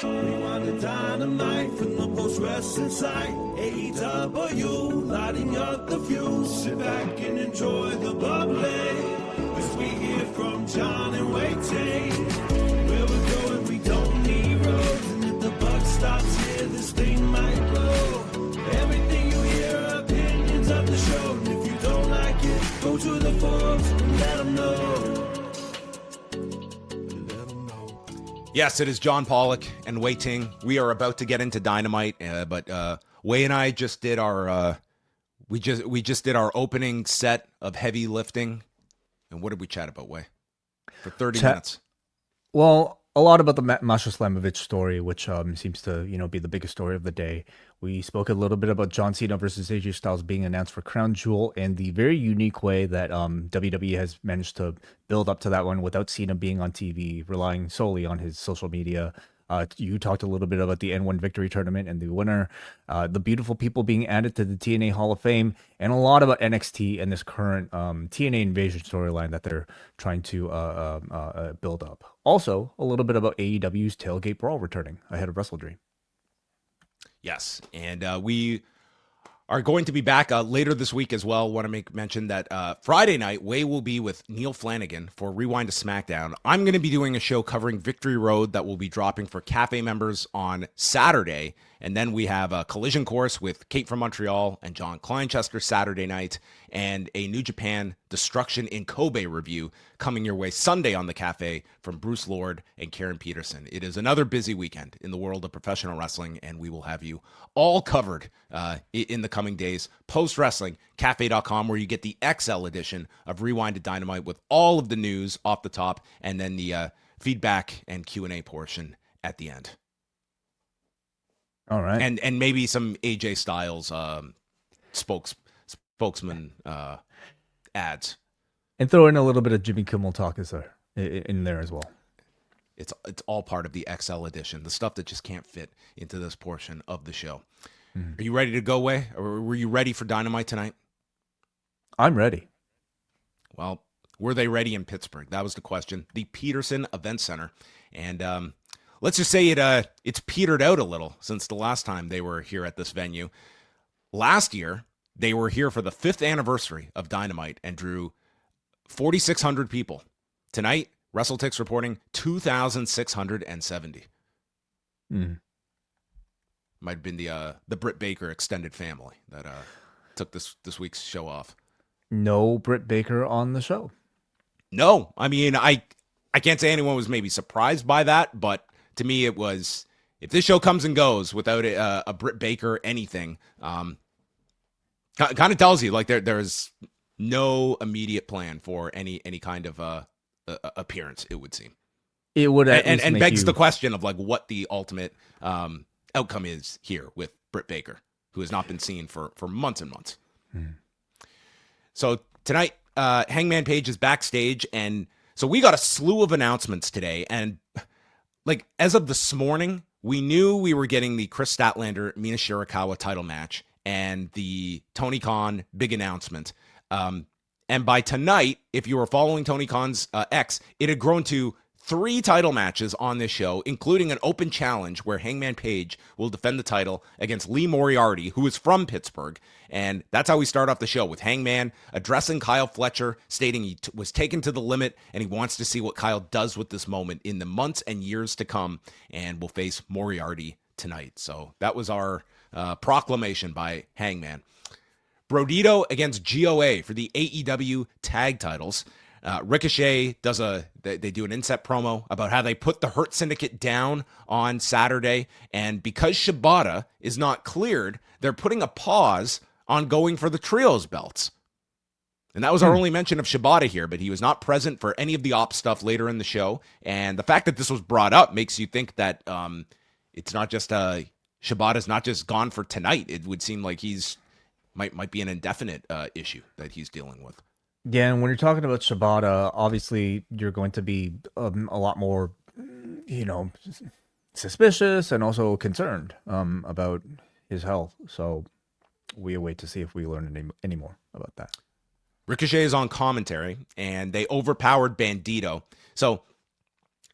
Rewind-A-Dynamite from the post-wrestling site. AEW, lighting up the fuse. Sit back and enjoy the bubbly. As we hear from John and Wai Ting. Where we're going, we don't need roads. And if the buck stops here, this thing might blow. Everything you hear are opinions of the show. And if you don't like it, go to the forums and let them know. Yes, it is John Pollock and Wai Ting. We are about to get into Dynamite, but Wai and I just did our we just did our opening set of heavy lifting. And what did we chat about, Wai? For 30 minutes. Well, a lot about the Masha Slamovich story, which seems to be the biggest story of the day. We spoke a little bit about John Cena versus AJ Styles being announced for Crown Jewel and the very unique way that WWE has managed to build up to that one without Cena being on TV, relying solely on his social media. You talked a little bit about the N1 Victory Tournament and the winner, the beautiful people being added to the TNA Hall of Fame, and a lot about NXT and this current TNA Invasion storyline that they're trying to build up. Also, a little bit about AEW's Tailgate Brawl returning ahead of Wrestle Dream. Yes, and we are going to be back later this week as well. Want to make mention that Friday night, Wai will be with Neil Flanagan for Rewind-A-SmackDown. I'm going to be doing a show covering Victory Road that will be dropping for Café members on Saturday. And then we have a Collision Course with Kate from Montreal and John Kleinchester Saturday night, and a New Japan Destruction in Kobe review coming your way Sunday on the Café from Bruce Lord and Karen Peterson. It is another busy weekend in the world of professional wrestling, and we will have you all covered in the coming days. Post-wrestling, Café.com, where you get the XL edition of Rewind-A-Dynamite with all of the news off the top, and then the feedback and Q&A portion at the end. All right. And maybe some AJ Styles spokesman ads. And throw in a little bit of Jimmy Kimmel talk in there as well. It's all part of the XL edition, the stuff that just can't fit into this portion of the show. Are you ready to go, Wai? Or were you ready for Dynamite tonight? I'm ready. Well, were they ready in Pittsburgh? That was the question. The Peterson Event Center. And let's just say it's petered out a little since the last time they were here at this venue. Last year, they were here for the 5th anniversary of Dynamite and drew 4,600 people. Tonight, WrestleTix reporting 2,670. Might have been the Britt Baker extended family that took this week's show off. No Britt Baker on the show. No, I mean, I can't say anyone was maybe surprised by that, but to me it was, if this show comes and goes without a Britt Baker anything, kind of tells you like there's no immediate plan for any kind of appearance, it would seem. It would and begs the question of like what the ultimate outcome is here with Britt Baker, who has not been seen for months and months. So tonight, Hangman Page is backstage, and so we got a slew of announcements today, and like as of this morning, we knew we were getting the Kris Statlander Mina Shirakawa title match and the Tony Khan big announcement. And by tonight, if you were following Tony Khan's X, it had grown to 3 title matches on this show, including an open challenge where Hangman Page will defend the title against Lee Moriarty, who is from Pittsburgh. And that's how we start off the show, with Hangman addressing Kyle Fletcher, stating he was taken to the limit and he wants to see what Kyle does with this moment in the months and years to come, and will face Moriarty tonight. So that was our proclamation by Hangman. Brodito against GOA for the AEW tag titles. Ricochet they do an inset promo about how they put the Hurt Syndicate down on Saturday, and because Shibata is not cleared, they're putting a pause on going for the trios belts. And that was our only mention of Shibata here, but he was not present for any of the op stuff later in the show. And the fact that this was brought up makes you think that it's not just Shibata's not just gone for tonight. It would seem like he's might be an indefinite issue that he's dealing with. Yeah, and when you're talking about Shibata, obviously you're going to be a lot more, suspicious and also concerned about his health. So we await to see if we learn any more about that. Ricochet is on commentary, and they overpowered Bandito. So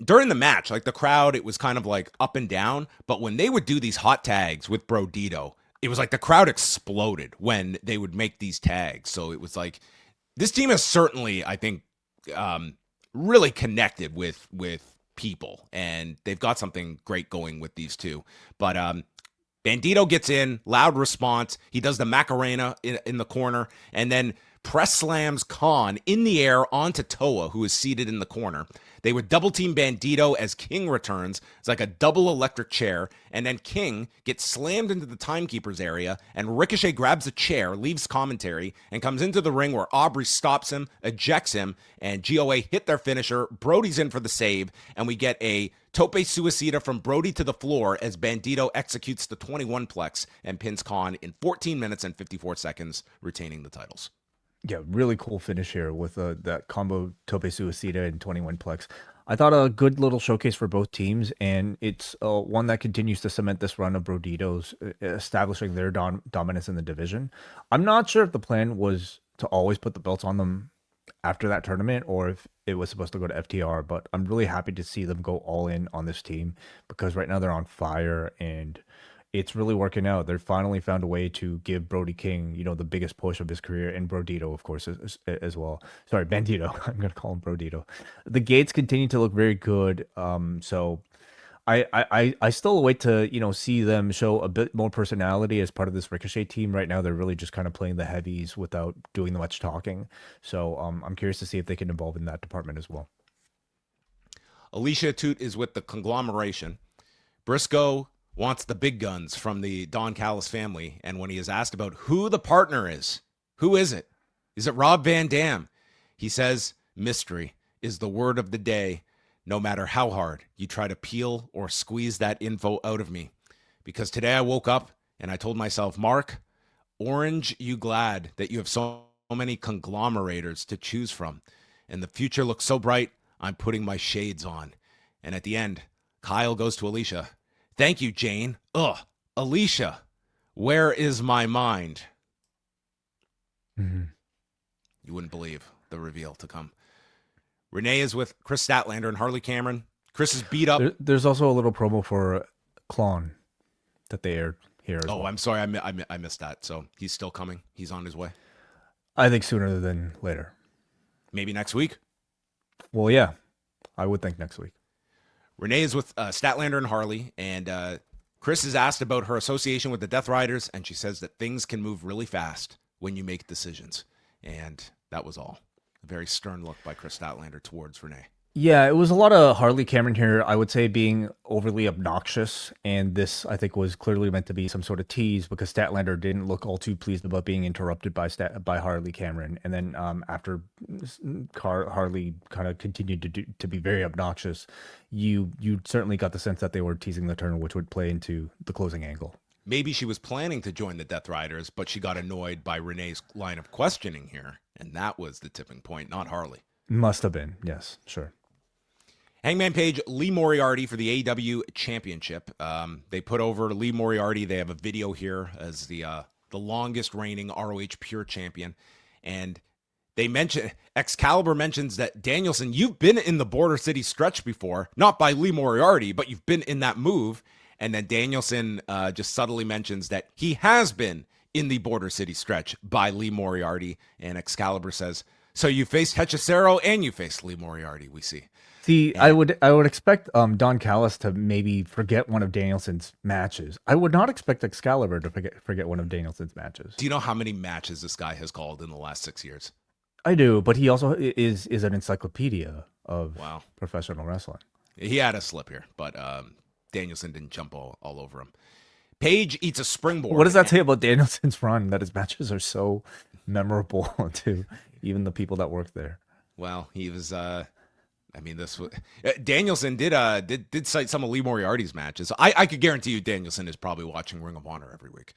during the match, like the crowd, it was kind of like up and down. But when they would do these hot tags with Brodito, it was like the crowd exploded when they would make these tags. So it was like this team is certainly, I think, really connected with people, and they've got something great going with these two. But Bandito gets in, loud response. He does the Macarena in the corner, and then press slams Khan in the air onto Toa, who is seated in the corner. They would double team Bandito as King returns. It's like a double electric chair. And then King gets slammed into the timekeeper's area, and Ricochet grabs a chair, leaves commentary, and comes into the ring where Aubrey stops him, ejects him, and GOA hit their finisher. Brody's in for the save, and we get a tope suicida from Brody to the floor as Bandito executes the 21-plex and pins Khan in 14 minutes and 54 seconds, retaining the titles. Yeah, really cool finish here with that combo tope suicida and 21 plex. I thought a good little showcase for both teams, and it's one that continues to cement this run of Brodito's, establishing their dominance in the division. I'm not sure if the plan was to always put the belts on them after that tournament or if it was supposed to go to FTR, but I'm really happy to see them go all in on this team because right now they're on fire and it's really working out. They've finally found a way to give Brody King, the biggest push of his career, and Brodito, of course, as well. Sorry, Bandito. I'm going to call him Brodito. The gates continue to look very good. So I still wait to, see them show a bit more personality as part of this Ricochet team. Right now, they're really just kind of playing the heavies without doing much talking. So I'm curious to see if they can evolve in that department as well. Alicia Toot is with the conglomeration. Briscoe wants the big guns from the Don Callis family, and when he is asked about who the partner is, who is it? Is it Rob Van Dam? He says, mystery is the word of the day, no matter how hard you try to peel or squeeze that info out of me. Because today I woke up and I told myself, Mark, Orange, you glad that you have so many conglomerators to choose from, and the future looks so bright, I'm putting my shades on. And at the end, Kyle goes to Alicia. Thank you, Jane. Ugh, Alicia, where is my mind? Mm-hmm. You wouldn't believe the reveal to come. Renee is with Kris Statlander and Harley Cameron. Kris is beat up. There's also a little promo for Klon that they aired here. As well. I'm sorry, I missed that. So he's still coming. He's on his way. I think sooner than later. Maybe next week? Well, yeah, I would think next week. Renee is with Statlander and Harley, and Kris is asked about her association with the Death Riders, and she says that things can move really fast when you make decisions. And that was all. A very stern look by Kris Statlander towards Renee. Yeah, it was a lot of Harley Cameron here, I would say, being overly obnoxious. And this, I think, was clearly meant to be some sort of tease because Statlander didn't look all too pleased about being interrupted by Harley Cameron. And then after Harley kind of continued to be very obnoxious, you certainly got the sense that they were teasing the turn, which would play into the closing angle. Maybe she was planning to join the Death Riders, but she got annoyed by Renee's line of questioning here. And that was the tipping point, not Harley. Must have been. Yes, sure. Hangman Page, Lee Moriarty for the AEW Championship. They put over Lee Moriarty. They have a video here as the longest reigning ROH Pure Champion. And they mention, Excalibur mentions that Danielson, you've been in the Border City stretch before, not by Lee Moriarty, but you've been in that move. And then Danielson just subtly mentions that he has been in the Border City stretch by Lee Moriarty. And Excalibur says, so you faced Hechicero and you faced Lee Moriarty, we see. See, I would expect Don Callis to maybe forget one of Danielson's matches. I would not expect Excalibur to forget one of Danielson's matches. Do you know how many matches this guy has called in the last 6 years? I do, but he also is an encyclopedia of professional wrestling. He had a slip here, but Danielson didn't jump all over him. Page eats a springboard. What does that say about Danielson's run? That his matches are so memorable to even the people that work there. Well, he was. Danielson did cite some of Lee Moriarty's matches. I could guarantee you Danielson is probably watching Ring of Honor every week.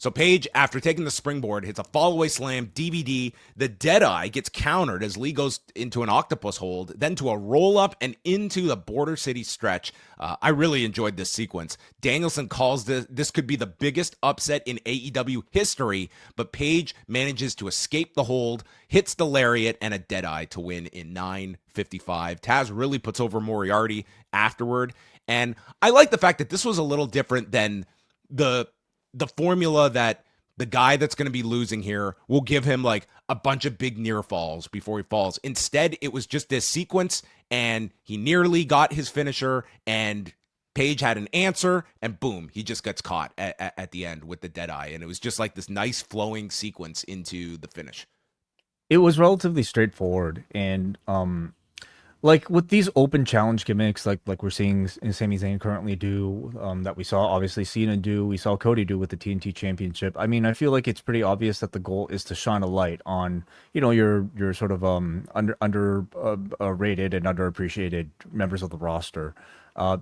So Page, after taking the springboard, hits a fallaway slam, DVD. The Deadeye gets countered as Lee goes into an octopus hold, then to a roll-up and into the Border City stretch. I really enjoyed this sequence. Danielson calls this could be the biggest upset in AEW history, but Page manages to escape the hold, hits the lariat, and a Deadeye to win in 9:55. Taz really puts over Moriarty afterward, and I like the fact that this was a little different than the formula that the guy that's going to be losing here will give him like a bunch of big near falls before he falls. Instead, it was just this sequence and he nearly got his finisher and Page had an answer and boom, he just gets caught at the end with the Deadeye. And it was just like this nice flowing sequence into the finish. It was relatively straightforward, and like with these open challenge gimmicks, like we're seeing Sami Zayn currently do, that we saw obviously Cena do, we saw Cody do with the TNT Championship. I mean, I feel like it's pretty obvious that the goal is to shine a light on, your sort of under rated and underappreciated members of the roster.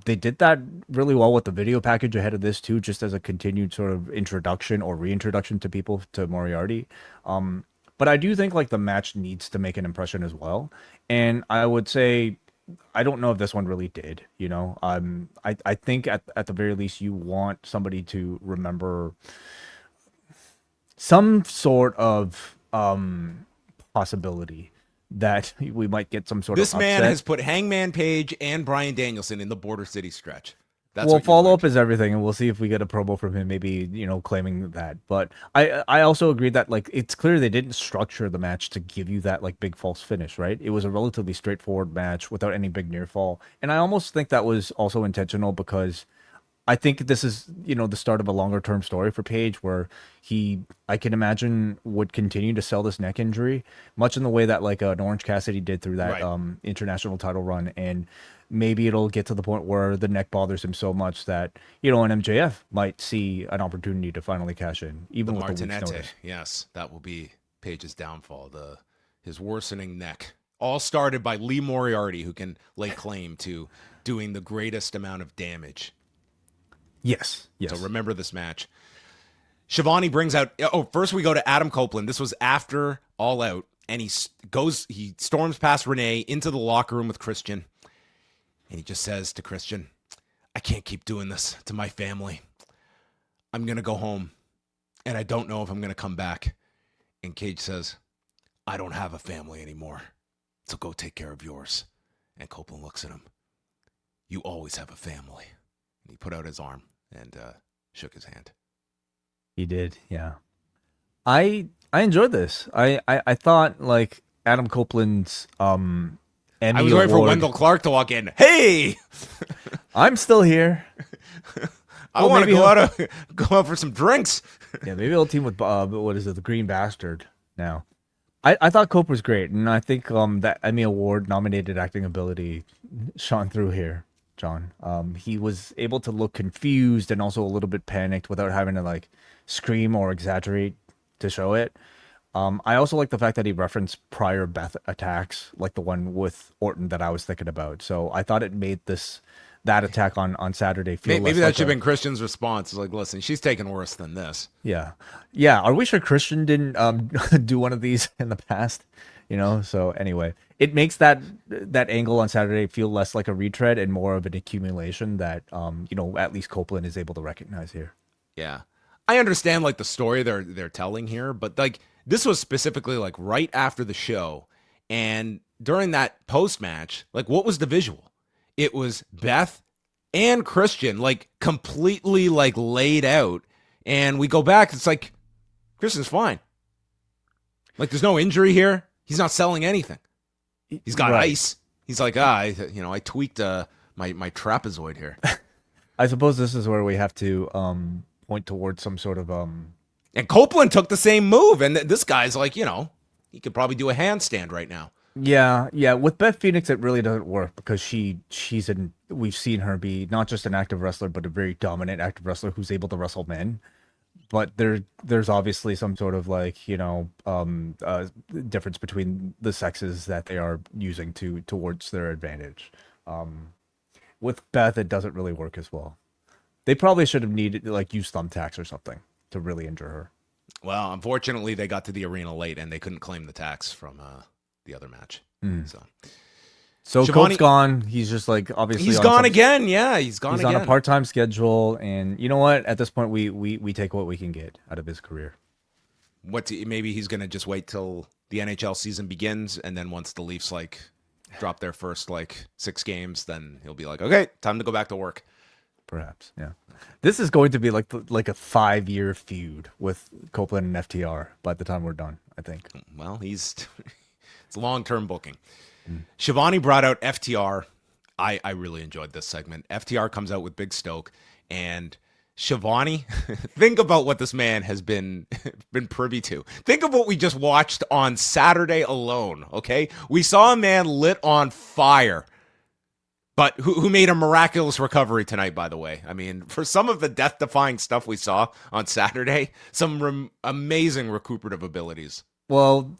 They did that really well with the video package ahead of this too, just as a continued sort of introduction or reintroduction to people to Moriarty. But I do think like the match needs to make an impression as well. And I would say, I don't know if this one really did, I think at the very least you want somebody to remember some sort of possibility that we might get some sort this of man upset. has put Hangman Page and Bryan Danielson in the Border City stretch. Well, follow-up is everything, and we'll see if we get a promo from him, maybe, claiming that. But I also agree that, like, it's clear they didn't structure the match to give you that, like, big false finish, right? It was a relatively straightforward match without any big near fall. And I almost think that was also intentional because I think this is, the start of a longer-term story for Page where I can imagine, would continue to sell this neck injury, much in the way that, like, an Orange Cassidy did through that international title run. And maybe it'll get to the point where the neck bothers him so much that, an MJF might see an opportunity to finally cash in, even with the week's notice. Yes, that will be Page's downfall, his worsening neck. All started by Lee Moriarty, who can lay claim to doing the greatest amount of damage. Yes. So remember this match. Shivani brings out, first we go to Adam Copeland. This was after All Out, and he storms past Renee into the locker room with Christian. And he just says to Christian, I can't keep doing this to my family. I'm going to go home, and I don't know if I'm going to come back. And Cage says, I don't have a family anymore, so go take care of yours. And Copeland looks at him. You always have a family. And he put out his arm and shook his hand. He did, yeah. I enjoyed this. I thought, like, Adam Copeland's Emmy I was waiting for Award. Wendell Clark to walk in. Hey, I'm still here. I want to go out for some drinks. Yeah, maybe he'll team with the Green Bastard now. I thought Cope was great, and I think that Emmy Award nominated acting ability shone through here, John. He was able to look confused and also a little bit panicked without having to like scream or exaggerate to show it. I also like the fact that he referenced prior Beth attacks, like the one with Orton that I was thinking about. So I thought it made that attack on Saturday feel maybe that should have been Christian's response. It's like, listen, she's taking worse than this. Yeah. Are we sure Christian didn't do one of these in the past? So anyway, it makes that angle on Saturday feel less like a retread and more of an accumulation that at least Copeland is able to recognize here. Yeah, I understand like the story they're telling here, but like this was specifically like right after the show, and during that post match, like what was the visual? It was Beth and Christian like completely like laid out, and we go back. It's like Christian's fine. Like there's no injury here. He's not selling anything. He's got ice. He's like, I tweaked my trapezoid here. I suppose this is where we have to point towards some sort of And Copeland took the same move, and this guy's like, he could probably do a handstand right now. Yeah. With Beth Phoenix, it really doesn't work because we've seen her be not just an active wrestler, but a very dominant active wrestler who's able to wrestle men. But there's obviously some sort of like, difference between the sexes that they are using towards their advantage. With Beth, it doesn't really work as well. They probably should have needed like use thumbtacks or something. to really injure her. Well, unfortunately, they got to the arena late and they couldn't claim the tax from the other match. So Shivani, Cope's gone. He's just like obviously he's gone again. Yeah, he's gone. He's again. on a part-time schedule, and you know what? At this point, we take what we can get out of his career. Maybe he's gonna just wait till the NHL season begins, and then once the Leafs like drop their first like 6 games, then he'll be like, okay, time to go back to work. Perhaps, yeah. This is going to be like a 5-year feud with Copeland and FTR by the time we're done, I think. Well, it's long-term booking. Shivani brought out FTR. I really enjoyed this segment. FTR comes out with Big Stoke, and Shivani, think about what this man has been privy to. Think of what we just watched on Saturday alone, okay? We saw a man lit on fire, but who made a miraculous recovery tonight, by the way. I mean, for some of the death-defying stuff we saw on Saturday, some amazing recuperative abilities. Well,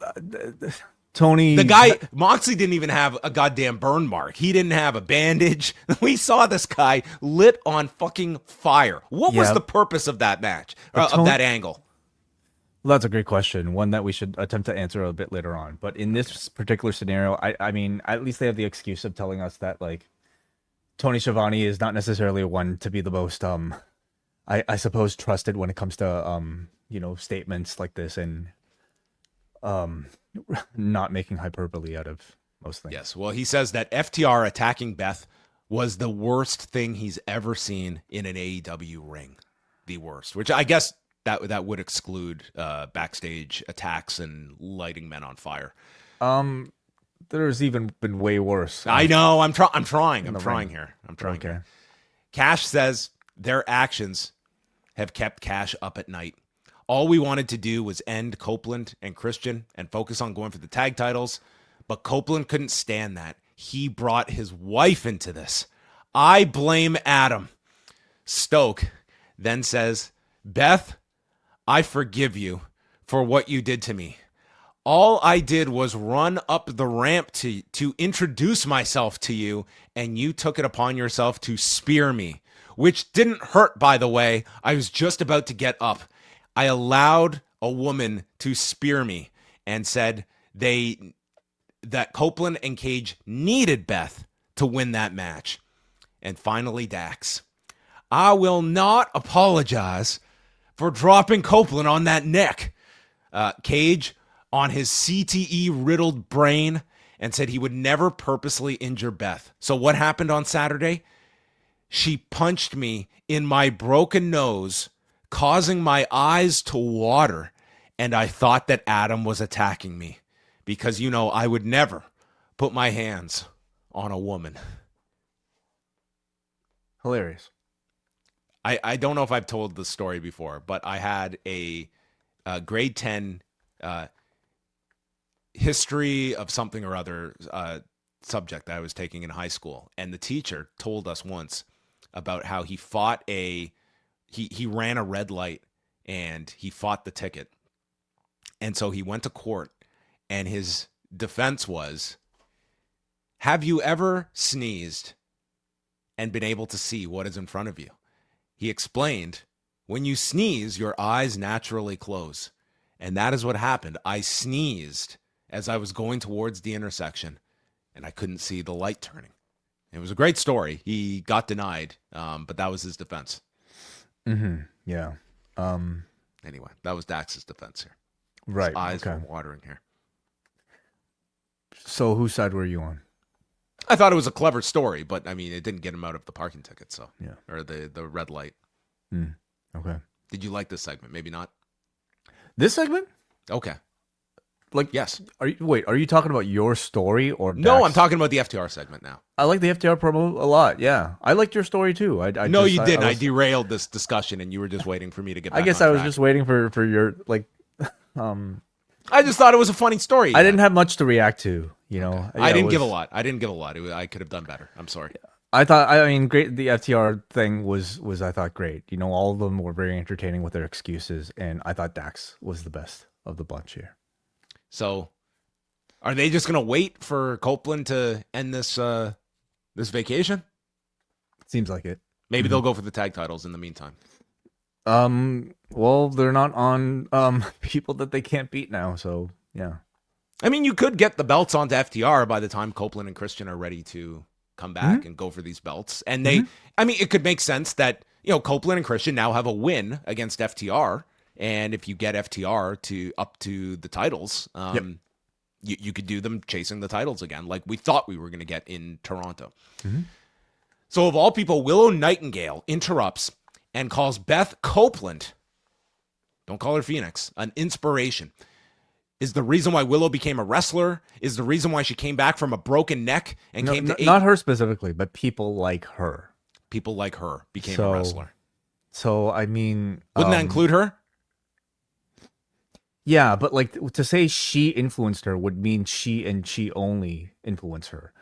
Tony... The guy, Moxley didn't even have a goddamn burn mark. He didn't have a bandage. We saw this guy lit on fucking fire. What was the purpose of that match, of that angle? Well, that's a great question. One that we should attempt to answer a bit later on. But in this particular scenario, I mean, at least they have the excuse of telling us that, like, Tony Schiavone is not necessarily one to be the most, I suppose, trusted when it comes to, statements like this and not making hyperbole out of most things. Yes, well, he says that FTR attacking Beth was the worst thing he's ever seen in an AEW ring. The worst, which I guess that would exclude backstage attacks and lighting men on fire. There's even been way worse. I know. I'm trying here. Okay. Cash says their actions have kept Cash up at night. All we wanted to do was end Copeland and Christian and focus on going for the tag titles, but Copeland couldn't stand that. He brought his wife into this. I blame Adam. Stoke then says, Beth, I forgive you for what you did to me. All I did was run up the ramp to introduce myself to you, and you took it upon yourself to spear me, which didn't hurt, by the way. I was just about to get up. I allowed a woman to spear me and said that Copeland and Cage needed Beth to win that match. And finally, Dax. I will not apologize for dropping Copeland on that neck. Cage on his CTE-riddled brain and said he would never purposely injure Beth. So what happened on Saturday? She punched me in my broken nose, causing my eyes to water, and I thought that Adam was attacking me because, I would never put my hands on a woman. Hilarious. I don't know if I've told this story before, but I had a grade 10 history of something or other subject that I was taking in high school, and the teacher told us once about how he fought he ran a red light and he fought the ticket. And so he went to court and his defense was, have you ever sneezed and been able to see what is in front of you? He explained, when you sneeze, your eyes naturally close. And that is what happened. I sneezed as I was going towards the intersection and I couldn't see the light turning. It was a great story. He got denied, but that was his defense. Mm-hmm. Yeah. Anyway, that was Dax's defense here. Right. His eyes were watering here. So whose side were you on? I thought it was a clever story, but I mean, it didn't get him out of the parking ticket. So yeah, or the red light. Okay. Did you like this segment? Maybe not. This segment? Okay. Like, yes. Are you talking about your story or Dax? No, I'm talking about the FTR segment now. I like the FTR promo a lot. Yeah, I liked your story too. I didn't. I derailed this discussion, and you were just waiting for me to get back. I guess on I was track. just waiting for your like. I just thought it was a funny story. I didn't have much to react to. Okay. I didn't give a lot. I could have done better. I'm sorry. Great. The FTR thing was I thought great. All of them were very entertaining with their excuses, and I thought Dax was the best of the bunch here. So, are they just gonna wait for Copeland to end this vacation? Seems like it. Maybe they'll go for the tag titles in the meantime. Well, they're not on people that they can't beat now, so yeah. I mean, you could get the belts onto FTR by the time Copeland and Christian are ready to come back and go for these belts. And I mean, it could make sense that, Copeland and Christian now have a win against FTR. And if you get FTR to up to the titles, you could do them chasing the titles again, like we thought we were going to get in Toronto. So of all people, Willow Nightingale interrupts and calls Beth Copeland, don't call her Phoenix, an inspiration. Is the reason why Willow became a wrestler, is the reason why she came back from a broken neck and came to not her specifically, but people like her. People like her became a wrestler. So I mean, wouldn't that include her? Yeah, but like to say she influenced her would mean she and she only influence her.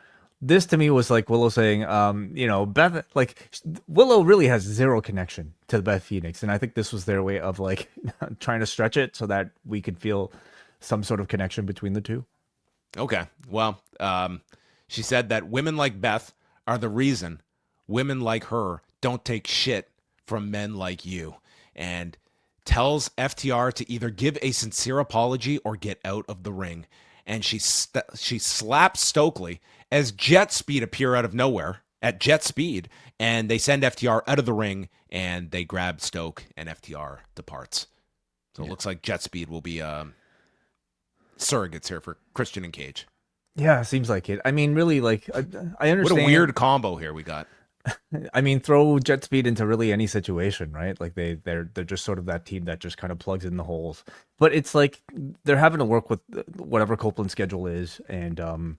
This to me was like Willow saying, Beth, like Willow really has zero connection to Beth Phoenix. And I think this was their way of like trying to stretch it so that we could feel some sort of connection between the two. Okay. Well, she said that women like Beth are the reason women like her don't take shit from men like you. And tells FTR to either give a sincere apology or get out of the ring. And she slaps Stokely as jet speed appear out of nowhere at jet speed. And they send FTR out of the ring and they grab Stoke and FTR departs. So it looks like jet speed will be surrogates here for Christian and Cage. Yeah, seems like it. I mean, really, like, I understand. What a weird combo here we got. I mean, throw jet speed into really any situation, right? Like they're just sort of that team that just kind of plugs in the holes. But it's like they're having to work with whatever Copeland's schedule is, and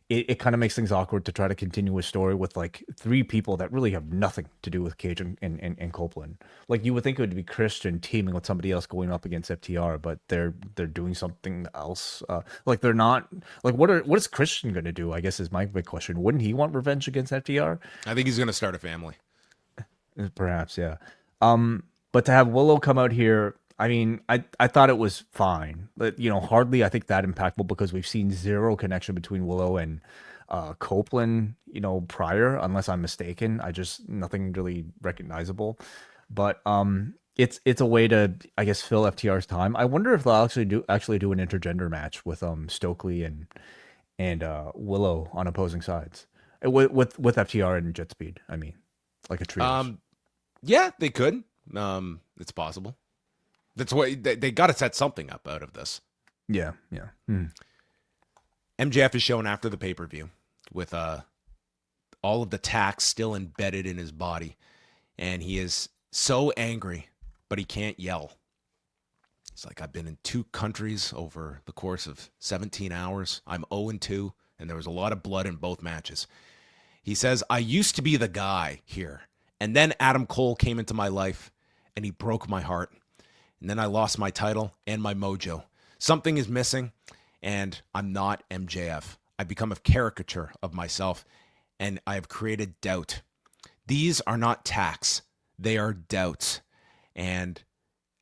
it kind of makes things awkward to try to continue a story with like three people that really have nothing to do with Cage and Copeland. Like you would think it would be Christian teaming with somebody else going up against FTR, but they're doing something else. Like they're not like what is Christian going to do? I guess is my big question. Wouldn't he want revenge against FTR? I think he's going to start a family. Perhaps, yeah. But to have Willow come out here, I mean, I thought it was fine, but hardly I think that impactful because we've seen zero connection between Willow and Copeland, prior, unless I'm mistaken. Nothing really recognizable. But it's a way to, I guess, fill FTR's time. I wonder if they'll actually do an intergender match with Stokely and Willow on opposing sides with FTR and Jet Speed. I mean, like a trio. Yeah, they could. It's possible. That's what they got to set something up out of this. Yeah. MJF is shown after the pay-per-view with all of the tacks still embedded in his body, and he is so angry, but he can't yell. It's like, I've been in 2 countries over the course of 17 hours. I'm 0-2, and there was a lot of blood in both matches. He says, I used to be the guy here, and then Adam Cole came into my life, and he broke my heart. And then I lost my title and my mojo. Something is missing, and I'm not MJF. I've become a caricature of myself, and I have created doubt. These are not tacks. They are doubts. And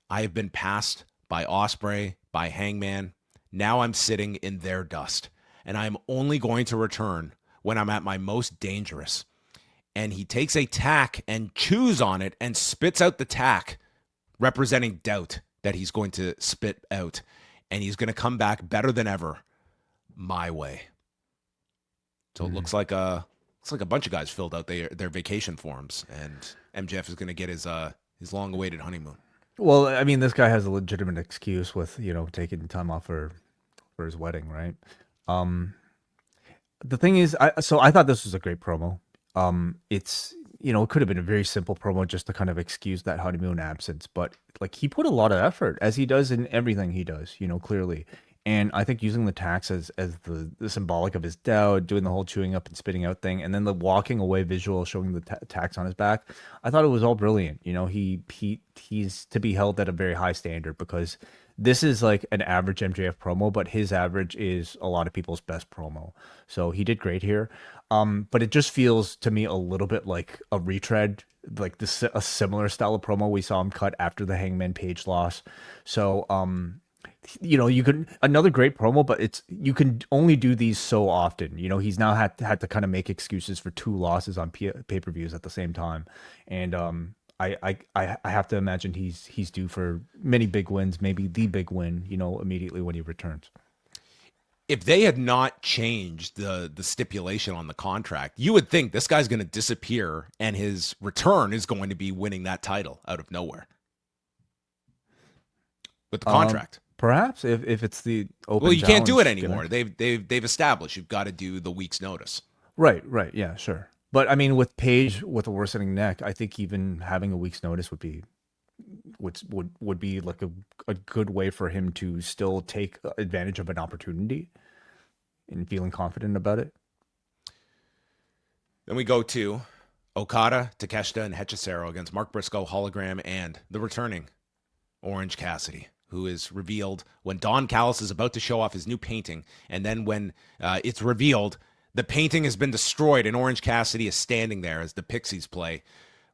I have been passed by Ospreay, by Hangman. Now I'm sitting in their dust, and I'm only going to return when I'm at my most dangerous. And he takes a tack and chews on it and spits out the tack, representing doubt that he's going to spit out, and he's going to come back better than ever, my way. So it looks like a bunch of guys filled out their vacation forms, and MJF is going to get his long-awaited honeymoon. Well, I mean, this guy has a legitimate excuse with taking time off for his wedding, right? The thing is, I thought this was a great promo. It's it could have been a very simple promo just to kind of excuse that honeymoon absence, but like he put a lot of effort, as he does in everything he does, clearly. And I think using the tacks as the symbolic of his doubt, doing the whole chewing up and spitting out thing, and then the walking away visual showing the tacks on his back, I thought it was all brilliant. He's to be held at a very high standard because this is like an average MJF promo, but his average is a lot of people's best promo. So he did great here. But it just feels to me a little bit like a retread, like a similar style of promo we saw him cut after the Hangman Page loss. So, you could another great promo, but you can only do these so often. He's now had to kind of make excuses for 2 losses on pay-per-views at the same time, and I have to imagine he's due for many big wins, maybe the big win, immediately when he returns. If they had not changed the stipulation on the contract, you would think this guy's going to disappear and his return is going to be winning that title out of nowhere with the contract. Perhaps if it's the open. Well, you can't do it challenge anymore. They've established you've got to do the week's notice. Right, yeah, sure. But I mean, with Page with a worsening neck, I think even having a week's notice would be like a good way for him to still take advantage of an opportunity and feeling confident about it. Then we go to Okada, Takeshita, and Hechicero against Mark Briscoe, Hologram, and the returning Orange Cassidy, who is revealed when Don Callis is about to show off his new painting. And then when it's revealed, the painting has been destroyed and Orange Cassidy is standing there as the Pixies play.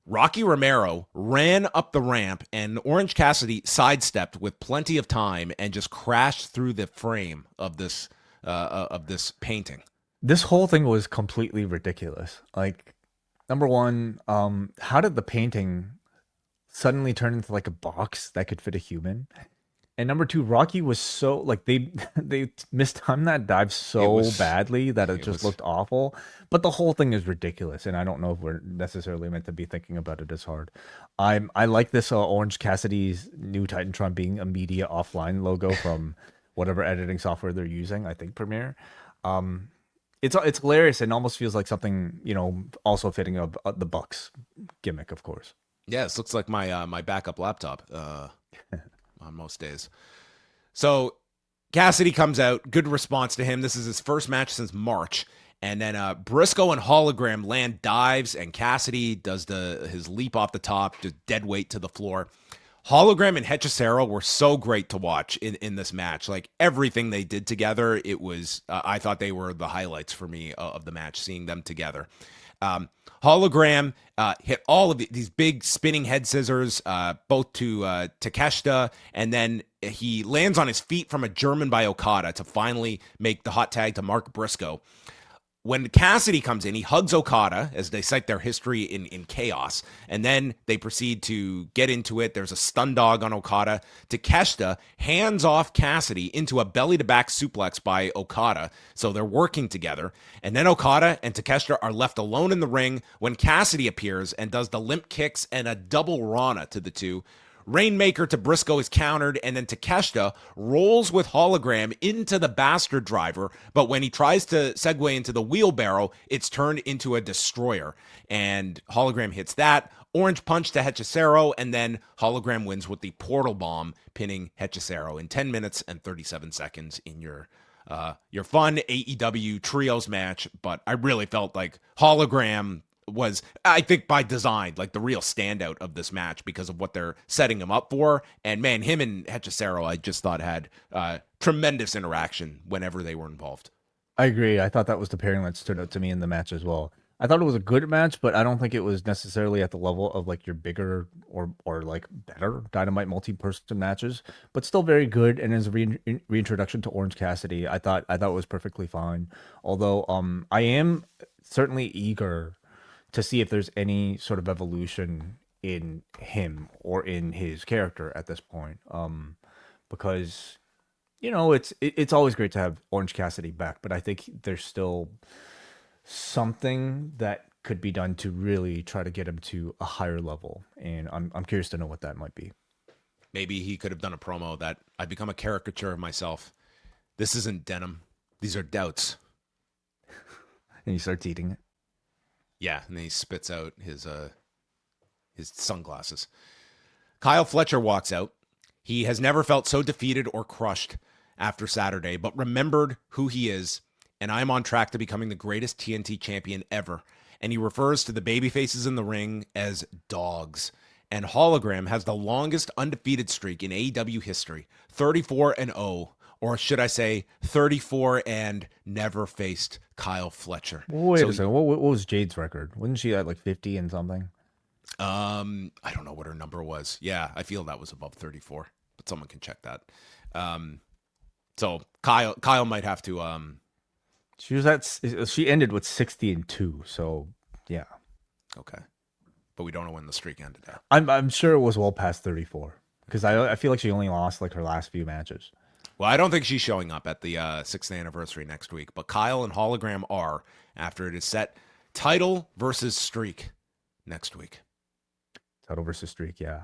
Rocky Romero ran up the ramp and Orange Cassidy sidestepped with plenty of time and just crashed through the frame of this painting. This whole thing was completely ridiculous. Like, number one, how did the painting suddenly turn into like a box that could fit a human? And number two, Rocky was so like they mistimed that dive so badly that it just looked awful. But the whole thing is ridiculous, and I don't know if we're necessarily meant to be thinking about it as hard. I like this Orange Cassidy's new Titantron being a media offline logo from whatever editing software they're using. I think Premiere. It's hilarious and almost feels like something also fitting of the Bucks gimmick, of course. Yeah, this looks like my backup laptop. On most days. So Cassidy comes out, good response to him. This is his first match since March. And then Briscoe and Hologram land dives, and Cassidy does his leap off the top, just dead weight to the floor. Hologram and Hechicero were so great to watch in this match. Like everything they did together, it was, I thought they were the highlights for me of the match, seeing them together. Hologram hit all of these big spinning head scissors, both to Takeshita, and then he lands on his feet from a German by Okada to finally make the hot tag to Mark Briscoe. When Cassidy comes in, he hugs Okada as they cite their history in chaos, and then they proceed to get into it. There's a stun dog on Okada. Takeshita hands off Cassidy into a belly-to-back suplex by Okada, so they're working together. And then Okada and Takeshita are left alone in the ring when Cassidy appears and does the limp kicks and a double Rana to the two. Rainmaker to Briscoe is countered, and then Takeshita rolls with Hologram into the bastard driver, but when he tries to segue into the wheelbarrow, it's turned into a destroyer, and Hologram hits that. Orange punch to Hechicero, and then Hologram wins with the portal bomb, pinning Hechicero in 10 minutes and 37 seconds in your fun AEW trios match. But I really felt like Hologram was, I think by design, like the real standout of this match because of what they're setting him up for. And man, him and Hechicero, I just thought had tremendous interaction whenever they were involved. I agree. I thought that was the pairing that stood out to me in the match as well. I thought it was a good match, but I don't think it was necessarily at the level of like your bigger or like better Dynamite multi-person matches, but still very good. And as a reintroduction to Orange Cassidy, I thought it was perfectly fine. Although I am certainly eager to see if there's any sort of evolution in him or in his character at this point. Because, it's always great to have Orange Cassidy back, but I think there's still something that could be done to really try to get him to a higher level. And I'm curious to know what that might be. Maybe he could have done a promo that I become a caricature of myself. This isn't denim. These are doubts. And he starts eating it. Yeah, and then he spits out his sunglasses. Kyle Fletcher walks out. He has never felt so defeated or crushed after Saturday, but remembered who he is, and I'm on track to becoming the greatest TNT champion ever. And he refers to the babyfaces in the ring as dogs. And Hologram has the longest undefeated streak in AEW history, 34-0. Or should I say 34 and never faced Kyle Fletcher. Wait a second. What was Jade's record? Wasn't she at like 50 and something? I don't know what her number was. Yeah, I feel that was above 34, but someone can check that. So Kyle might have to. She ended with 60-2. So yeah. Okay. but we don't know when the streak ended at. I'm sure it was well past 34 because I feel like she only lost like her last few matches. Well, I don't think she's showing up at the 6th anniversary next week, but Kyle and Hologram are after it is set title versus streak next week. Title versus streak, yeah.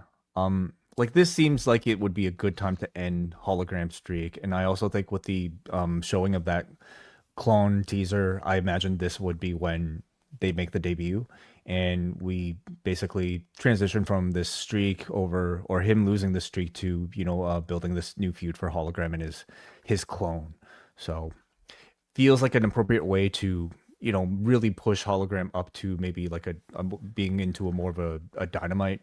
Like this seems like it would be a good time to end Hologram streak, and I also think with the showing of that clone teaser, I imagine this would be when they make the debut, and we basically transition from this streak over, or him losing the streak to building this new feud for Hologram and his clone. So feels like an appropriate way to really push Hologram up to maybe like a being into a more of a Dynamite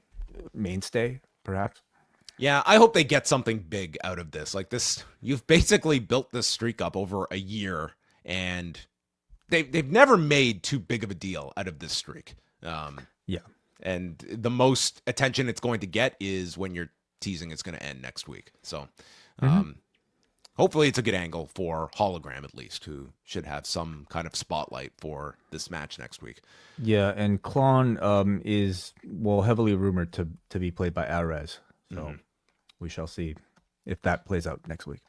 mainstay, perhaps. Yeah, I hope they get something big out of this. Like this, you've basically built this streak up over a year, and they've never made too big of a deal out of this streak. Yeah, and the most attention it's going to get is when you're teasing it's going to end next week. So, hopefully it's a good angle for Hologram at least, who should have some kind of spotlight for this match next week. Yeah, and Klon is heavily rumored to be played by Arez. So we shall see if that plays out next week.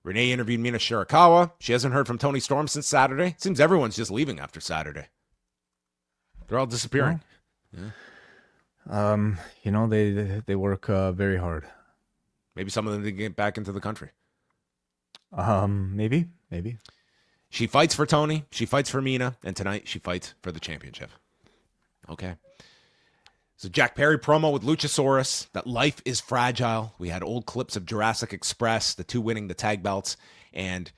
Renee interviewed Mina Shirakawa. She hasn't heard from Tony Storm since Saturday. Seems everyone's just leaving after Saturday. They're all disappearing. Yeah. They work very hard. Maybe some of them didn't get back into the country. Maybe. She fights for Tony. She fights for Mina. And tonight she fights for the championship. Okay. So Jack Perry promo with Luchasaurus, that life is fragile. We had old clips of Jurassic Express, the two winning the tag belts, and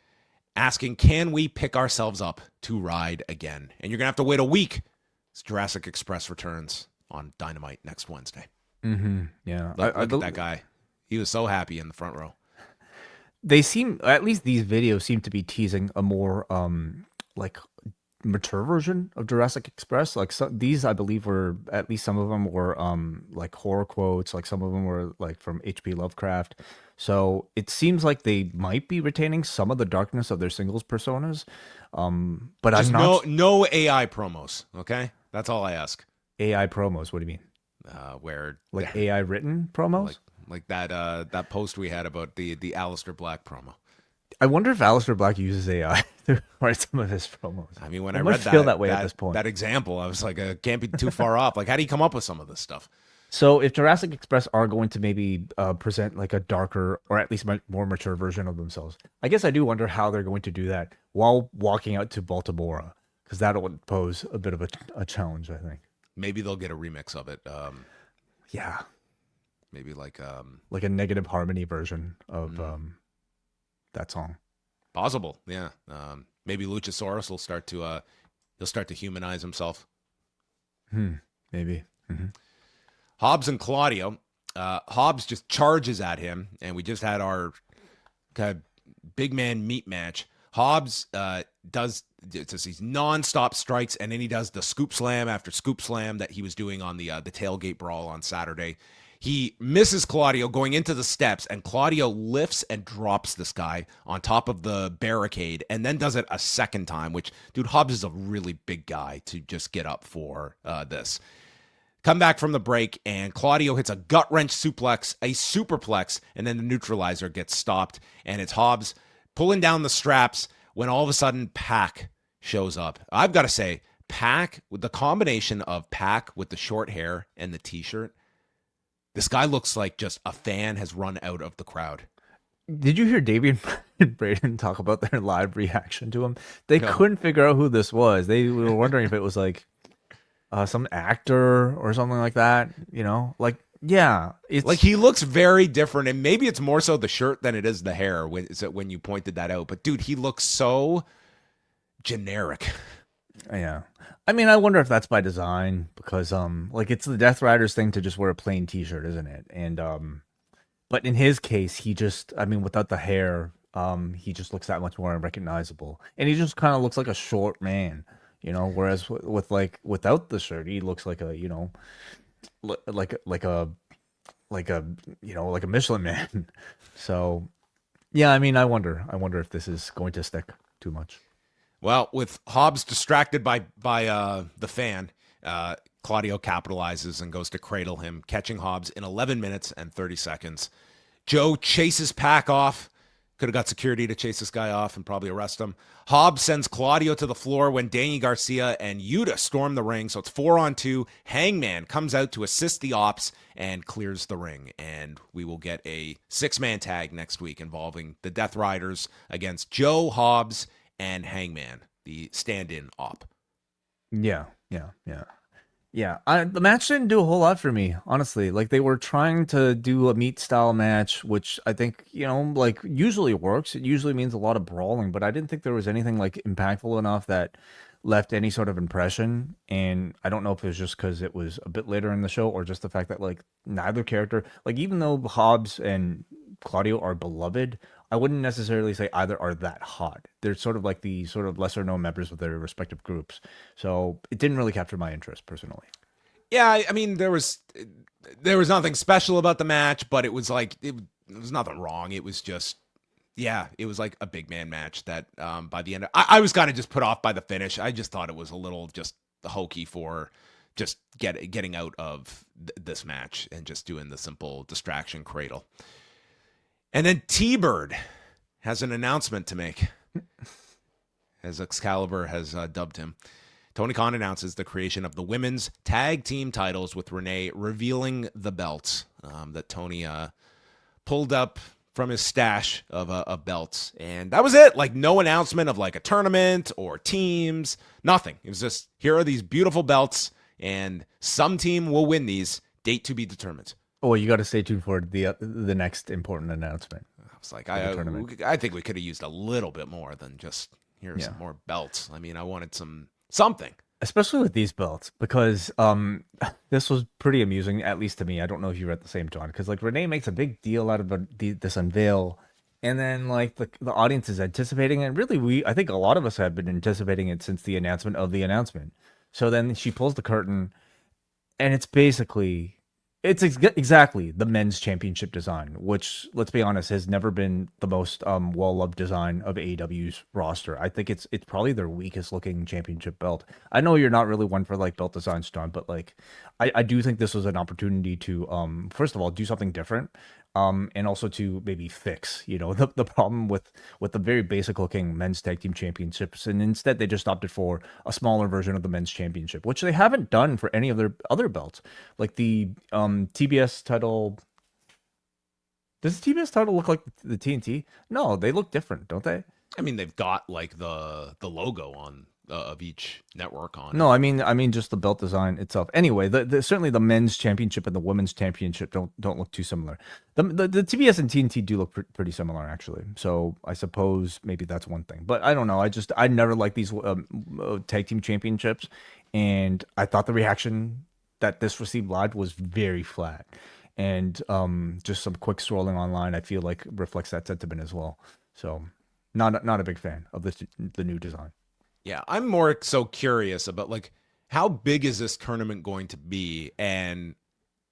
asking, can we pick ourselves up to ride again? And you're going to have to wait a week as Jurassic Express returns on Dynamite next Wednesday. Yeah. Look at that guy. He was so happy in the front row. They seem, at least these videos seem to be teasing a more like mature version of Jurassic Express. Like these, I believe, were, at least some of them were like horror quotes. Like some of them were like from H.P. Lovecraft. So it seems like they might be retaining some of the darkness of their singles personas. But just I'm not. No AI promos. Okay, that's all I ask. AI promos. What do you mean? Where like AI written promos? Like that post we had about the Aleister Black promo. I wonder if Aleister Black uses AI to write some of his promos. I mean, when I I read feel that way at this point. That example, I was like, can't be too far off. Like, how do you come up with some of this stuff? So if Jurassic Express are going to maybe present like a darker or at least more mature version of themselves, I guess I do wonder how they're going to do that while walking out to Baltimore, because that would pose a bit of a challenge, I think. Maybe they'll get a remix of it. Yeah. Maybe like a Negative Harmony version of that song. Possible, yeah. Maybe Luchasaurus will start to humanize himself. Maybe. Hobbs and Claudio. Hobbs just charges at him, and we just had our kind of big man meat match. Hobbs does these non-stop strikes, and then he does the scoop slam after scoop slam that he was doing on the tailgate brawl on Saturday. He misses Claudio going into the steps, and Claudio lifts and drops this guy on top of the barricade and then does it a second time, which, dude, Hobbs is a really big guy to just get up for this. Come back from the break, and Claudio hits a gut-wrench suplex, a superplex, and then the neutralizer gets stopped, and it's Hobbs pulling down the straps when all of a sudden Pac shows up. I've got to say, Pac, with the combination of Pac with the short hair and the t-shirt, this guy looks like just a fan has run out of the crowd. Did you hear Davey and Braden talk about their live reaction to him? They couldn't figure out who this was. They were wondering if it was like some actor or something like that. Like, yeah. It's like he looks very different, and maybe it's more so the shirt than it is the hair when you pointed that out. But, dude, he looks so generic. Yeah. I mean, I wonder if that's by design because like it's the Death Riders thing to just wear a plain t-shirt, isn't it? And but in his case, he just, I mean, without the hair, he just looks that much more unrecognizable. And he just kind of looks like a short man, whereas with like without the shirt, he looks like a, like a Michelin man. So yeah, I mean, I wonder if this is going to stick too much. Well, with Hobbs distracted by the fan, Claudio capitalizes and goes to cradle him, catching Hobbs in 11 minutes and 30 seconds. Joe chases Pac off. Could have got security to chase this guy off and probably arrest him. Hobbs sends Claudio to the floor when Danny Garcia and Yuta storm the ring. So it's 4-on-2. Hangman comes out to assist the ops and clears the ring. And we will get a 6-man tag next week involving the Death Riders against Joe, Hobbs, and Hangman, the stand-in op. Yeah. The match didn't do a whole lot for me, honestly. Like, they were trying to do a meat style match, which I think, like, usually works. It usually means a lot of brawling, but I didn't think there was anything like impactful enough that left any sort of impression. And I don't know if it was just because it was a bit later in the show or just the fact that, like, neither character, like, even though Hobbs and Claudio are beloved, I wouldn't necessarily say either are that hot. They're sort of like the sort of lesser known members of their respective groups. So it didn't really capture my interest personally. Yeah, I mean, there was nothing special about the match, but it was like, it was nothing wrong. It was just, it was like a big man match that by the end, I was kind of just put off by the finish. I just thought it was a little just hokey for just getting out of this match and just doing the simple distraction cradle. And then T-Bird has an announcement to make, as Excalibur has dubbed him. Tony Khan announces the creation of the women's tag team titles, with Renee revealing the belts that Tony pulled up from his stash of belts. And that was it. Like, no announcement of like a tournament or teams, nothing. It was just, here are these beautiful belts and some team will win these, date to be determined. Oh, you got to stay tuned for the next important announcement. I was like, I think we could have used a little bit more than just, here's some more belts. I mean, I wanted something. Especially with these belts, because this was pretty amusing, at least to me. I don't know if you read the same, John, because like Renee makes a big deal out of this unveil, and then like the audience is anticipating it. Really, I think a lot of us have been anticipating it since the announcement of the announcement. So then she pulls the curtain, and it's basically... It's exactly the men's championship design, which, let's be honest, has never been the most well-loved design of AEW's roster. I think it's probably their weakest looking championship belt. I know you're not really one for like belt designs, John, but like I do think this was an opportunity to first of all do something different, and also to maybe fix the problem with the very basic looking men's tag team championships, and instead they just opted for a smaller version of the men's championship, which they haven't done for any of their other belts, like the TBS title. Does the TBS title look like the TNT? No, they look different, don't they? I mean, they've got like the logo on of each network on. No, I mean just the belt design itself. Anyway, certainly the men's championship and the women's championship don't look too similar. The TBS and TNT do look pretty similar actually. So I suppose maybe that's one thing. But I don't know. I never liked these tag team championships, and I thought the reaction that this received live was very flat. And just some quick scrolling online, I feel like reflects that sentiment as well. So not a big fan of the new design. Yeah, I'm more so curious about like how big is this tournament going to be, and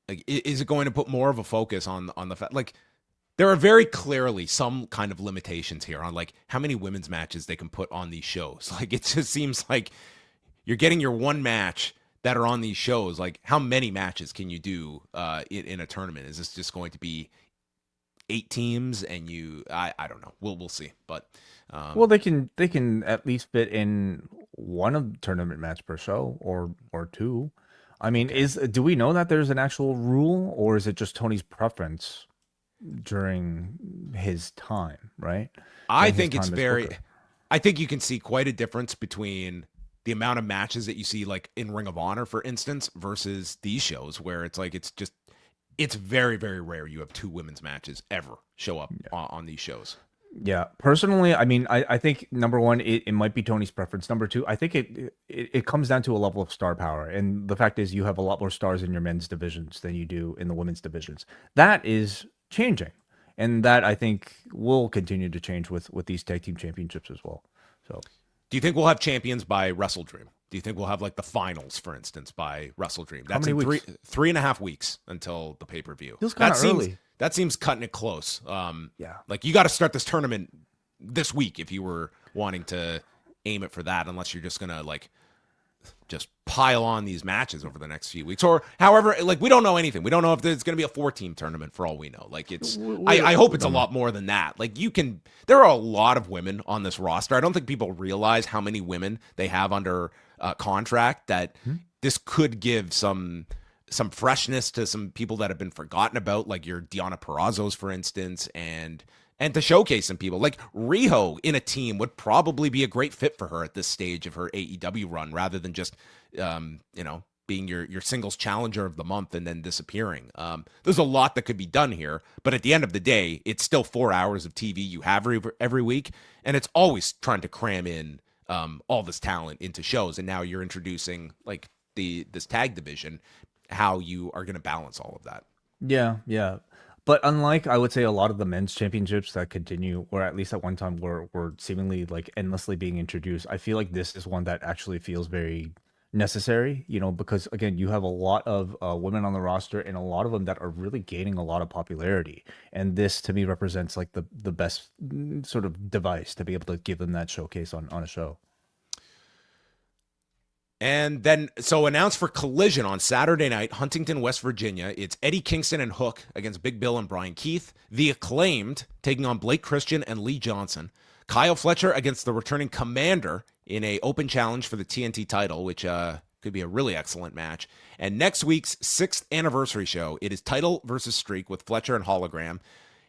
like is it going to put more of a focus on the fact like there are very clearly some kind of limitations here on like how many women's matches they can put on these shows. Like it just seems like you're getting your one match that are on these shows. Like how many matches can you do in a tournament? Is this just going to be 8 teams and I don't know. We'll see. But well, they can at least fit in one of the tournament match per show or 2. I mean, do we know that there's an actual rule, or is it just Tony's preference during his time, right? I think it's I think you can see quite a difference between the amount of matches that you see like in Ring of Honor, for instance, versus these shows where it's like it's very, very rare you have 2 women's matches ever show up on these shows. Yeah, personally, I mean, I think number one, it might be Tony's preference. Number two, I think it comes down to a level of star power, and the fact is, you have a lot more stars in your men's divisions than you do in the women's divisions. That is changing, and that I think will continue to change with these tag team championships as well. So, do you think we'll have champions by Wrestle Dream? Do you think we'll have like the finals, for instance, by Wrestle Dream? That's how many weeks? 3.5 weeks until the pay-per-view. Feels kind of early. That seems cutting it close. Yeah. Like you got to start this tournament this week if you were wanting to aim it for that, unless you're just going to like just pile on these matches over the next few weeks, or however, like we don't know anything. We don't know if there's going to be a 4-team tournament for all we know. Like I hope it's a lot more than that. Like there are a lot of women on this roster. I don't think people realize how many women they have under contract that this could give some freshness to some people that have been forgotten about, like your Deonna Purrazzo's, for instance, and to showcase some people like Riho in a team would probably be a great fit for her at this stage of her AEW run, rather than just, being your singles challenger of the month and then disappearing. There's a lot that could be done here, but at the end of the day, it's still 4 hours of TV you have every week. And it's always trying to cram in all this talent into shows. And now you're introducing like this tag division, how you are going to balance all of that. Yeah. But unlike, I would say, a lot of the men's championships that continue, or at least at one time were seemingly like endlessly being introduced, I feel like this is one that actually feels very necessary, because again, you have a lot of women on the roster, and a lot of them that are really gaining a lot of popularity. And this to me represents like the best sort of device to be able to give them that showcase on a show. And then, so announced for Collision on Saturday night, Huntington, West Virginia, it's Eddie Kingston and Hook against Big Bill and Brian Keith. The Acclaimed taking on Blake Christian and Lee Johnson. Kyle Fletcher against the returning Commander in a open challenge for the TNT title, which could be a really excellent match. And next week's 6th anniversary show, it is Title versus Streak with Fletcher and Hologram.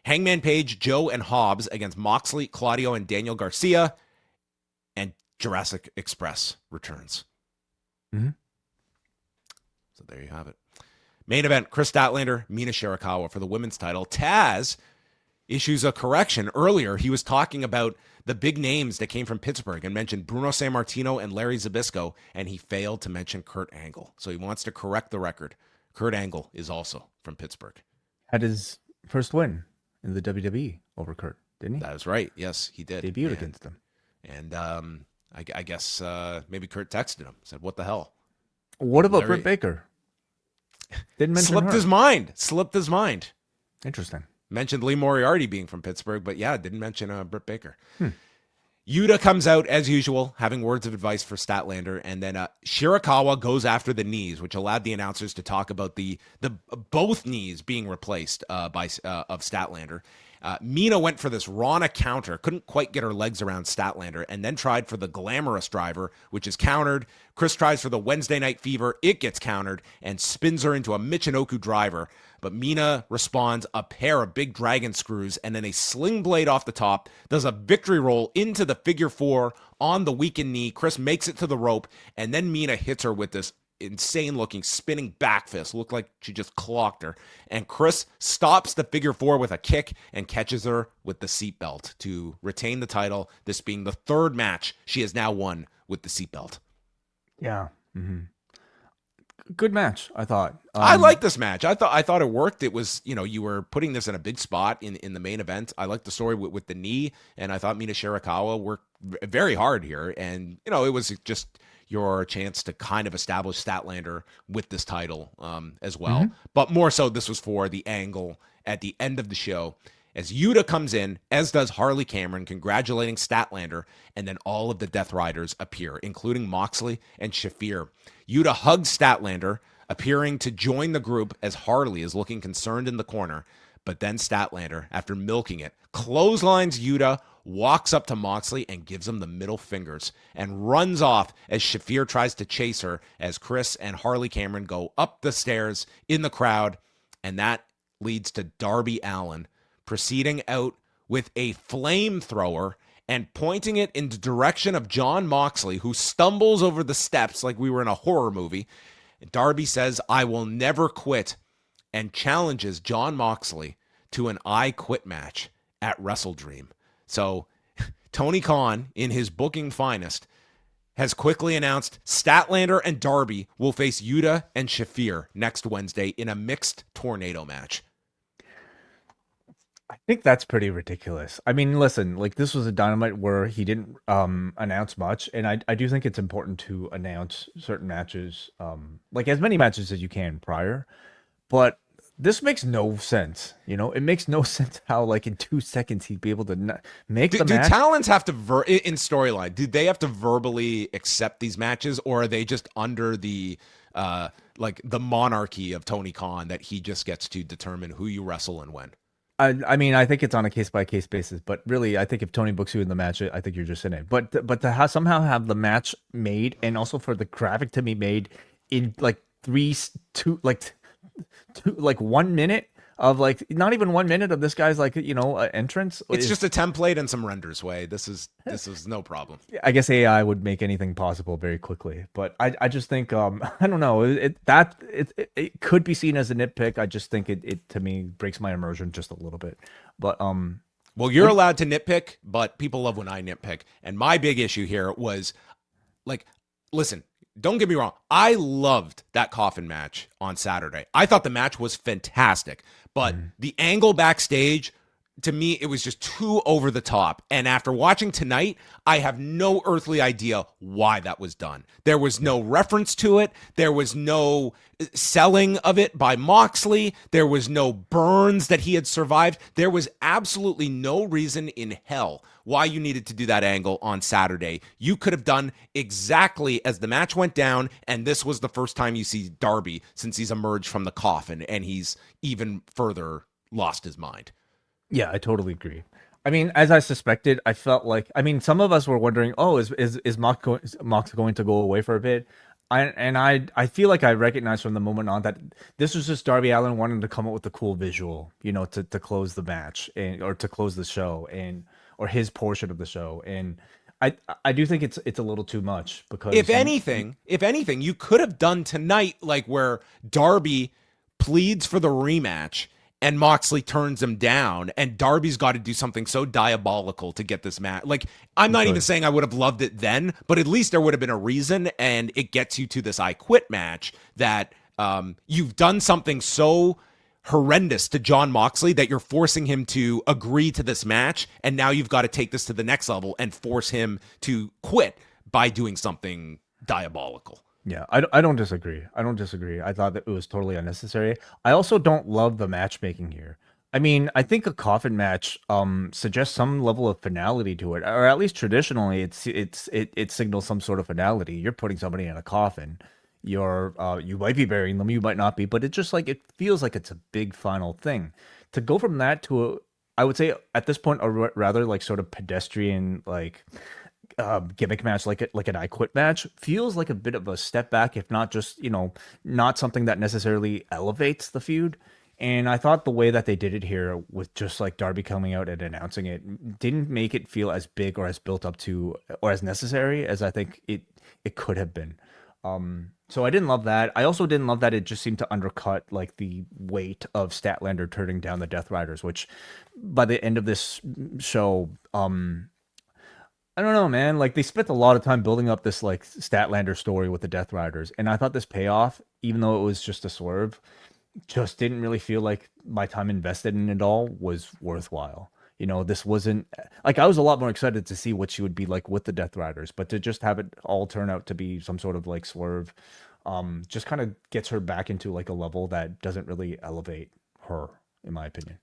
Hangman Page, Joe, and Hobbs against Moxley, Claudio, and Daniel Garcia. And Jurassic Express returns. So there you have it. Main event, Kris Statlander, Mina Shirakawa for the women's title. Taz issues a correction. Earlier, he was talking about the big names that came from Pittsburgh and mentioned Bruno Sammartino and Larry Zbyszko, and he failed to mention Kurt Angle. So he wants to correct the record. Kurt Angle is also from Pittsburgh. Had his first win in the WWE over Kurt, didn't he? That is right. Yes, he did. Debuted against him. And I guess maybe Kurt texted him, said, "What the hell?" What about Britt Baker? Didn't mention Slipped his mind. Interesting. Mentioned Lee Moriarty being from Pittsburgh, but yeah, didn't mention Britt Baker. Yuta comes out as usual, having words of advice for Statlander, and then Shirakawa goes after the knees, which allowed the announcers to talk about the both knees being replaced of Statlander. Mina went for this Rana counter, couldn't quite get her legs around Statlander, and then tried for the glamorous driver, which is countered. Kris tries for the Wednesday Night Fever, it gets countered, and spins her into a Michinoku driver. But Mina responds a pair of big dragon screws, and then a sling blade off the top, does a victory roll into the figure 4 on the weakened knee. Kris makes it to the rope, and then Mina hits her with this insane looking spinning back fist. Looked like she just clocked her, and Kris stops the figure 4 with a kick and catches her with the seatbelt to retain the title, this being the 3rd match she has now won with the seatbelt. Yeah. Good match, I thought. I like this match. I thought it worked. It was, you were putting this in a big spot in the main event. I liked the story with the knee, and I thought Mina Shirakawa worked very hard here, and it was just your chance to kind of establish Statlander with this title as well. But more so, this was for the angle at the end of the show as Yuta comes in, as does Harley Cameron, congratulating Statlander, and then all of the Death Riders appear, including Moxley and Shafir. Yuta hugs Statlander, appearing to join the group as Harley is looking concerned in the corner. But then Statlander, after milking it, clotheslines Yuta, walks up to Moxley and gives him the middle fingers and runs off as Shafir tries to chase her as Kris and Harley Cameron go up the stairs in the crowd. And that leads to Darby Allin proceeding out with a flamethrower and pointing it in the direction of Jon Moxley, who stumbles over the steps like we were in a horror movie. Darby says, "I will never quit," and challenges Jon Moxley to an I Quit match at WrestleDream. So Tony Khan, in his booking finest, has quickly announced Statlander and Darby will face Yuta and Shafir next Wednesday in a mixed tornado match. I think that's pretty ridiculous. I mean, listen, like this was a Dynamite where he didn't announce much, and I do think it's important to announce certain matches, like as many matches as you can prior. But This makes no sense. It makes no sense how like in 2 seconds he'd be able to make the Do match. talents have to in storyline? Do they have to verbally accept these matches, or are they just under the like the monarchy of Tony Khan that he just gets to determine who you wrestle and when? I mean, I think it's on a case by case basis, but really, I think if Tony books you in the match, I think you're just in it. But to somehow have the match made, and also for the graphic to be made in like 1 minute of like not even 1 minute of this guy's like entrance. It's just a template and some renders. Way this is no problem. I guess AI would make anything possible very quickly, but I just think I don't know, it could be seen as a nitpick. I just think it to me breaks my immersion just a little bit. But well, you're allowed to nitpick, but people love when I nitpick. And my big issue here was like, listen, don't get me wrong, I loved that coffin match on Saturday. I thought the match was fantastic, but the angle backstage, to me, it was just too over the top. And after watching tonight, I have no earthly idea why that was done. There was no reference to it. There was no selling of it by Moxley. There was no burns that he had survived. There was absolutely no reason in hell why you needed to do that angle on Saturday. You could have done exactly as the match went down, and this was the first time you see Darby since he's emerged from the coffin, and he's even further lost his mind. Yeah, I totally agree. I mean, as I suspected, I felt like, I mean, some of us were wondering, oh, is Mox going to go away for a bit? I feel like I recognized from the moment on that this was just Darby Allin wanting to come up with a cool visual, to close the match or to close the show or his portion of the show. And I do think it's a little too much because if anything, you could have done tonight like where Darby pleads for the rematch and Moxley turns him down, and Darby's got to do something so diabolical to get this match. Like, I'm not even saying I would have loved it then, but at least there would have been a reason, and it gets you to this I Quit match that you've done something so horrendous to Jon Moxley that you're forcing him to agree to this match, and now you've got to take this to the next level and force him to quit by doing something diabolical. Yeah, I don't disagree. I thought that it was totally unnecessary. I also don't love the matchmaking here. I mean, I think a coffin match suggests some level of finality to it, or at least traditionally, it signals some sort of finality. You're putting somebody in a coffin. You might be burying them, you might not be, but it feels like it's a big final thing. To go from that to I would say at this point, a rather like sort of pedestrian like gimmick match like an I Quit match feels like a bit of a step back, if not just not something that necessarily elevates the feud. And I thought the way that they did it here with just like Darby coming out and announcing it didn't make it feel as big or as built up to or as necessary as I think it could have been. So I didn't love that. I also didn't love that it just seemed to undercut like the weight of Statlander turning down the Death Riders, which by the end of this show, I don't know, man. Like, they spent a lot of time building up this like Statlander story with the Death Riders, and I thought this payoff, even though it was just a swerve, just didn't really feel like my time invested in it all was worthwhile. This wasn't like I was a lot more excited to see what she would be like with the Death Riders, but to just have it all turn out to be some sort of like swerve, just kind of gets her back into like a level that doesn't really elevate her, in my opinion.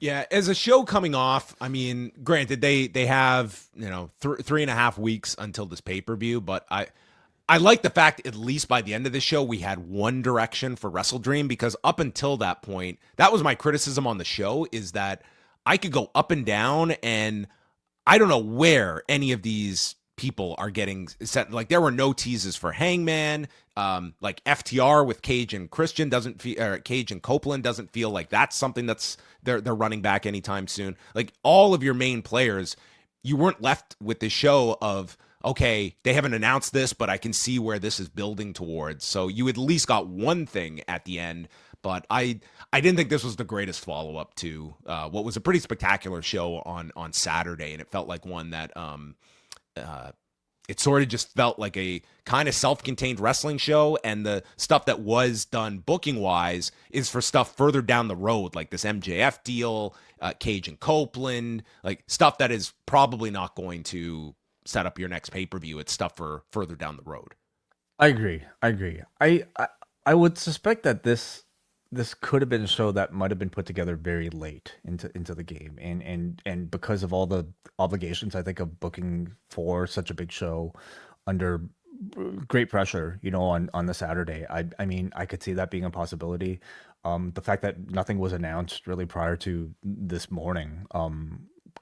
Yeah, as a show coming off, I mean, granted, they have 3.5 weeks until this pay-per-view, but I like the fact at least by the end of the show we had one direction for Wrestle Dream, because up until that point, that was my criticism on the show, is that I could go up and down, and I don't know where any of these people are getting set. Like, there were no teases for Hangman. Like FTR with Cage and Christian doesn't feel, or Cage and Copeland doesn't feel like that's something that's they're running back anytime soon. Like, all of your main players, you weren't left with this show of, okay, they haven't announced this, but I can see where this is building towards. So you at least got one thing at the end. But I didn't think this was the greatest follow-up to what was a pretty spectacular show on Saturday, and it felt like one that it sort of just felt like a kind of self-contained wrestling show, and the stuff that was done booking-wise is for stuff further down the road, like this MJF deal, Cage and Copeland, like stuff that is probably not going to set up your next pay-per-view. It's stuff for further down the road. I agree. I would suspect that this this could have been a show that might have been put together very late into the game, and because of all the obligations, I think, of booking for such a big show under great pressure, on the Saturday. I mean, I could see that being a possibility. The fact that nothing was announced really prior to this morning,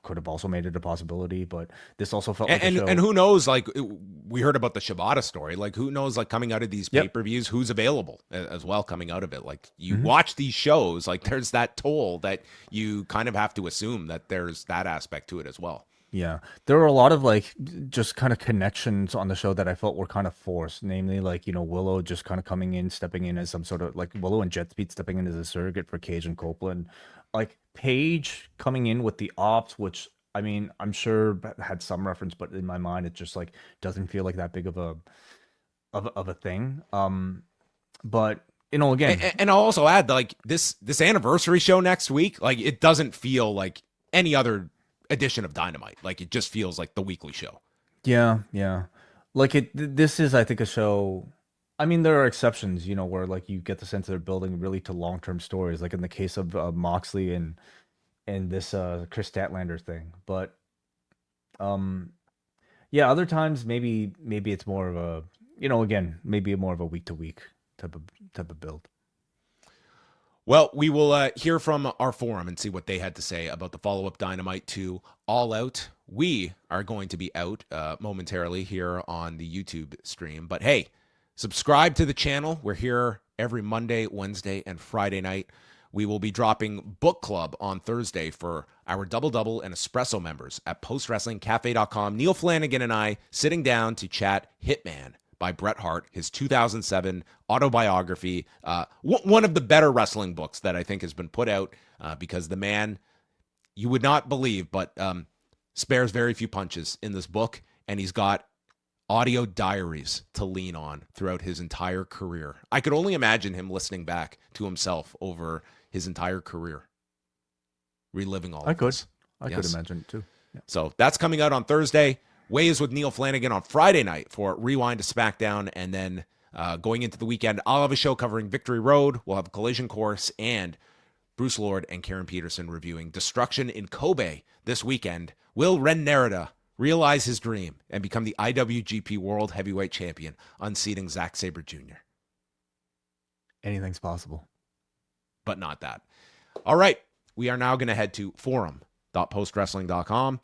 could have also made it a possibility, but this also felt like a show. And who knows, like, we heard about the Shibata story, like, who knows, like, coming out of these pay-per-views, who's available as well coming out of it. Like, you watch these shows, like, there's that toll that you kind of have to assume that there's that aspect to it as well. Yeah, there were a lot of, like, just kind of connections on the show that I felt were kind of forced. Namely, like, Willow just kind of coming in, stepping in as some sort of, like, Willow and Jet Speed stepping in as a surrogate for Cage and Copeland. Like, Page coming in with the ops, which, I mean, I'm sure had some reference, but in my mind, it just, like, doesn't feel like that big of a thing. But again, And I'll also add, like, this anniversary show next week, like, it doesn't feel like any other edition of Dynamite. Like, it just feels like the weekly show. Yeah. Like, this is, I think, a show. I mean, there are exceptions, where, like, you get the sense they're building really to long-term stories, like in the case of Moxley and this Kris Statlander thing. But yeah, other times maybe it's more of a, again, maybe more of a week-to-week type of build. Well, we will hear from our forum and see what they had to say about the follow-up Dynamite to All Out. We are going to be out momentarily here on the YouTube stream. But hey, subscribe to the channel. We're here every Monday, Wednesday, and Friday night. We will be dropping Book Club on Thursday for our Double and Espresso members at postwrestlingcafe.com. Neil Flanagan and I sitting down to chat Hitman by Bret Hart, his 2007 autobiography, one of the better wrestling books that I think has been put out, because the man, you would not believe, but spares very few punches in this book, and he's got audio diaries to lean on throughout his entire career. I could only imagine him listening back to himself over his entire career, reliving all of this. I could imagine it too. Yeah. So that's coming out on Thursday. Ways with Neil Flanagan on Friday night for Rewind-A-SmackDown, and then going into the weekend, I'll have a show covering Victory Road. We'll have a Collision Course, and Bruce Lord and Karen Peterson reviewing Destruction in Kobe this weekend. Will Ren Narita realize his dream and become the IWGP World Heavyweight Champion, unseating Zack Sabre Jr.? Anything's possible. But not that. All right, we are now going to head to forum.postwrestling.com.